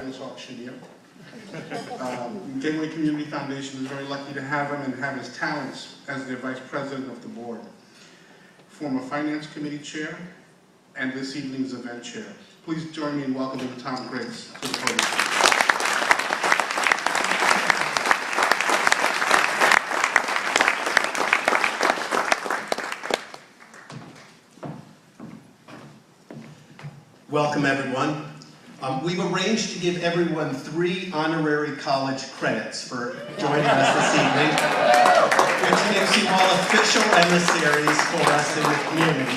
fabulous auctioneer. Gateway Community Foundation is very lucky to have him and have his talents as their vice president of the board, former finance committee chair, and this evening's event chair. Please join me in welcoming Tom Griggs to the podium. Welcome, everyone. We've arranged to give everyone 3 honorary college credits for joining us this evening, which makes you all official emissaries for us in the community.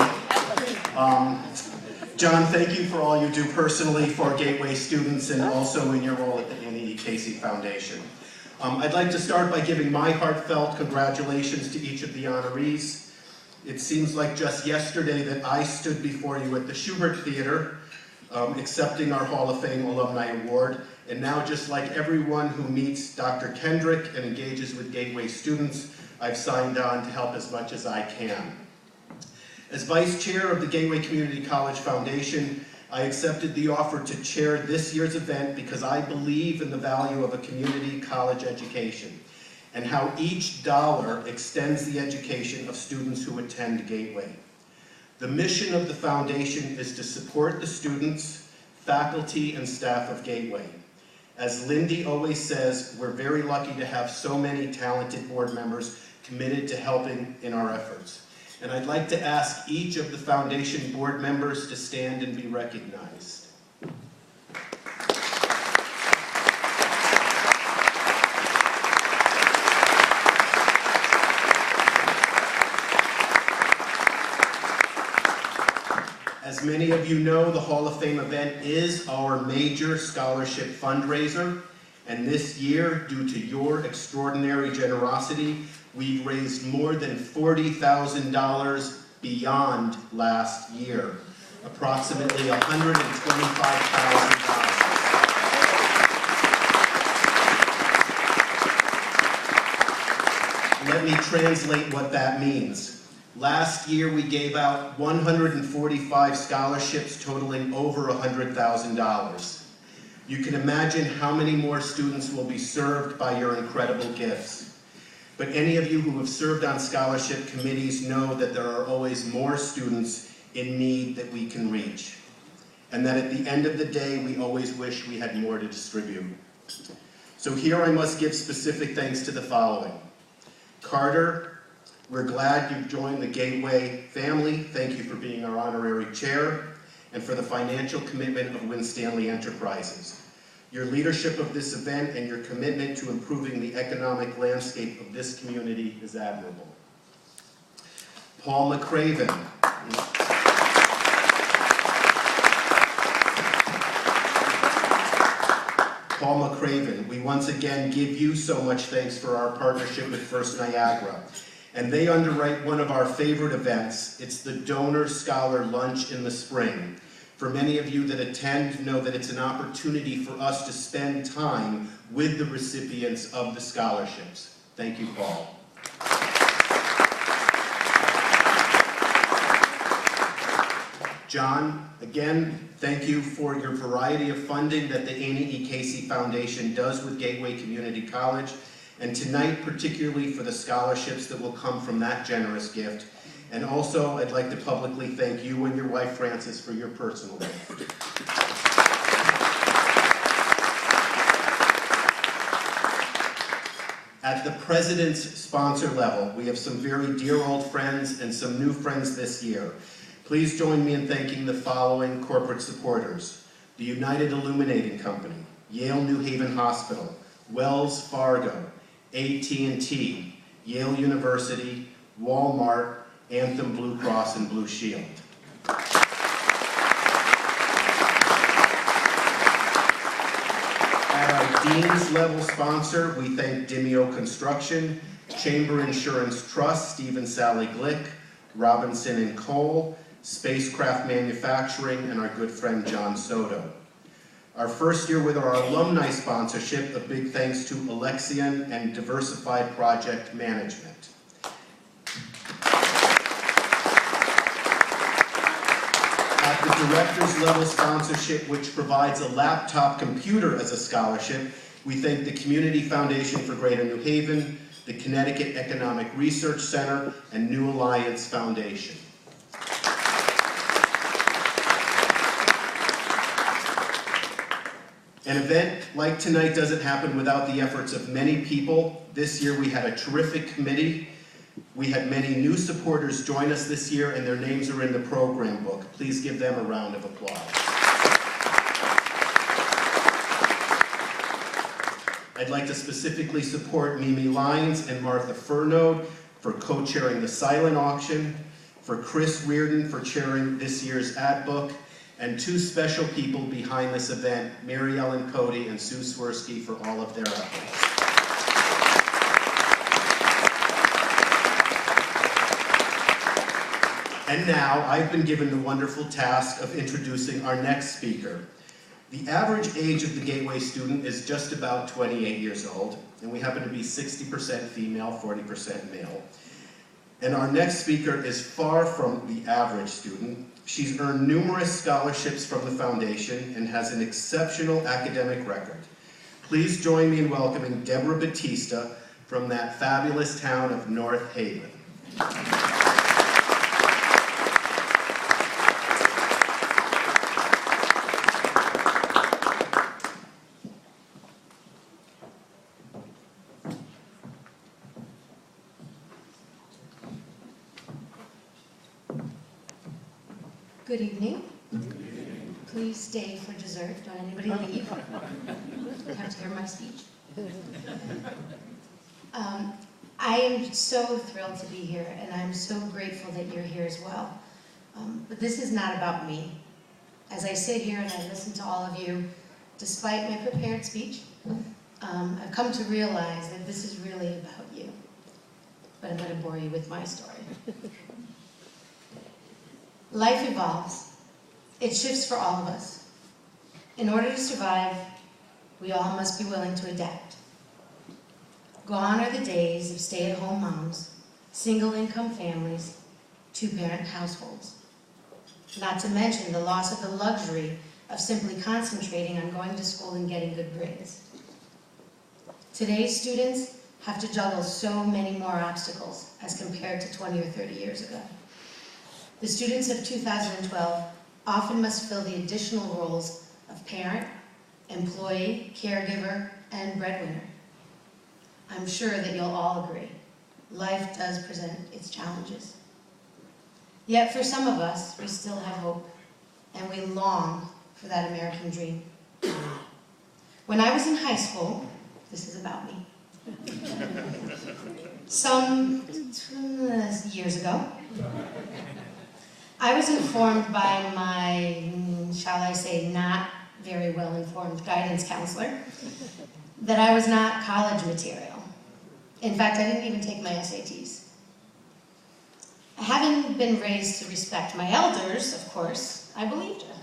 John, thank you for all you do personally for Gateway students and also in your role at the Annie E. Casey Foundation. I'd like to start by giving my heartfelt congratulations to each of the honorees. It seems like just yesterday that I stood before you at the Schubert Theater accepting our Hall of Fame Alumni Award, and now just like everyone who meets Dr. Kendrick and engages with Gateway students, I've signed on to help as much as I can. As Vice Chair of the Gateway Community College Foundation, I accepted the offer to chair this year's event because I believe in the value of a community college education and how each dollar extends the education of students who attend Gateway. The mission of the foundation is to support the students, faculty, and staff of Gateway. As Lindy always says, we're very lucky to have so many talented board members committed to helping in our efforts. And I'd like to ask each of the foundation board members to stand and be recognized. As many of you know, the Hall of Fame event is our major scholarship fundraiser, and this year, due to your extraordinary generosity, we've raised more than $40,000 beyond last year, approximately $125,000. Let me translate what that means. Last year, we gave out 145 scholarships totaling over $100,000. You can imagine how many more students will be served by your incredible gifts. But any of you who have served on scholarship committees know that there are always more students in need that we can reach. And that at the end of the day, we always wish we had more to distribute. So here I must give specific thanks to the following. Carter, we're glad you've joined the Gateway family. Thank you for being our honorary chair and for the financial commitment of Winstanley Enterprises. Your leadership of this event and your commitment to improving the economic landscape of this community is admirable. Paul McCraven. Paul McCraven, we once again give you so much thanks for our partnership with First Niagara. And they underwrite one of our favorite events. It's the Donor Scholar Lunch in the spring. For many of you that attend know that it's an opportunity for us to spend time with the recipients of the scholarships. Thank you, Paul. John, again, thank you for your variety of funding that the Annie E. Casey Foundation does with Gateway Community College. And tonight, particularly for the scholarships that will come from that generous gift. And also, I'd like to publicly thank you and your wife, Frances, for your personal gift. At the President's sponsor level, we have some very dear old friends and some new friends this year. Please join me in thanking the following corporate supporters: the United Illuminating Company, Yale New Haven Hospital, Wells Fargo, AT&T, Yale University, Walmart, Anthem Blue Cross and Blue Shield. At our Dean's level sponsor, we thank Dimeo Construction, Chamber Insurance Trust, Steve and Sally Glick, Robinson and Cole, Spacecraft Manufacturing, and our good friend John Soto. Our first year with our alumni sponsorship, a big thanks to Alexian and Diversified Project Management. At the director's level sponsorship, which provides a laptop computer as a scholarship. We thank the Community Foundation for Greater New Haven, the Connecticut Economic Research Center, and New Alliance Foundation. An event like tonight doesn't happen without the efforts of many people. This year we had a terrific committee. We had many new supporters join us this year, and their names are in the program book. Please give them a round of applause. I'd like to specifically support Mimi Lyons and Martha Furnode for co-chairing the silent auction, for Chris Reardon for chairing this year's ad book, and two special people behind this event, Mary Ellen Cody and Sue Swirsky, for all of their efforts. And now, I've been given the wonderful task of introducing our next speaker. The average age of the Gateway student is just about 28 years old, and we happen to be 60% female, 40% male. And our next speaker is far from the average student. She's earned numerous scholarships from the foundation and has an exceptional academic record. Please join me in welcoming Deborah Batista from that fabulous town of North Haven. Good evening. Please stay for dessert. Don't anybody leave. You have to hear my speech. I am so thrilled to be here, and I'm so grateful that you're here as well. But this is not about me. As I sit here and I listen to all of you, despite my prepared speech, I've come to realize that this is really about you. But I'm going to bore you with my story. Life evolves. It shifts for all of us. In order to survive, we all must be willing to adapt. Gone are the days of stay-at-home moms, single-income families, two-parent households. Not to mention the loss of the luxury of simply concentrating on going to school and getting good grades. Today's students have to juggle so many more obstacles as compared to 20 or 30 years ago. The students of 2012 often must fill the additional roles of parent, employee, caregiver, and breadwinner. I'm sure that you'll all agree. Life does present its challenges. Yet for some of us, we still have hope, and we long for that American dream. When I was in high school, this is about me, some years ago, I was informed by my, shall I say, not very well-informed guidance counselor that I was not college material. In fact, I didn't even take my SATs. Having been raised to respect my elders, of course, I believed her.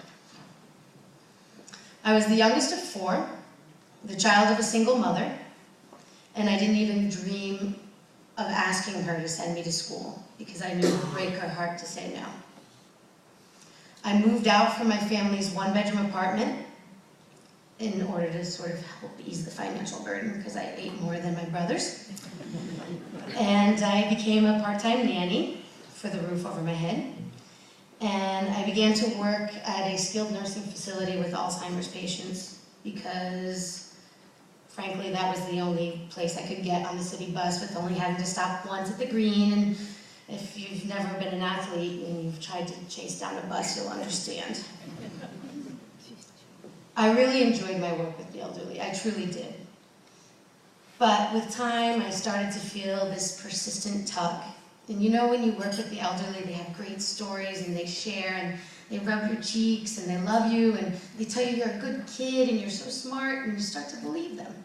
I was the youngest of four, the child of a single mother, and I didn't even dream of asking her to send me to school because I knew it would break her heart to say no. I moved out from my family's one-bedroom apartment in order to sort of help ease the financial burden because I ate more than my brothers. And I became a part-time nanny for the roof over my head. And I began to work at a skilled nursing facility with Alzheimer's patients because, frankly, that was the only place I could get on the city bus with only having to stop once at the Green. And if you've never been an athlete and you've tried to chase down a bus, you'll understand. I really enjoyed my work with the elderly, I truly did. But with time, I started to feel this persistent tug. And you know when you work with the elderly, they have great stories and they share and they rub your cheeks and they love you and they tell you you're a good kid and you're so smart and you start to believe them.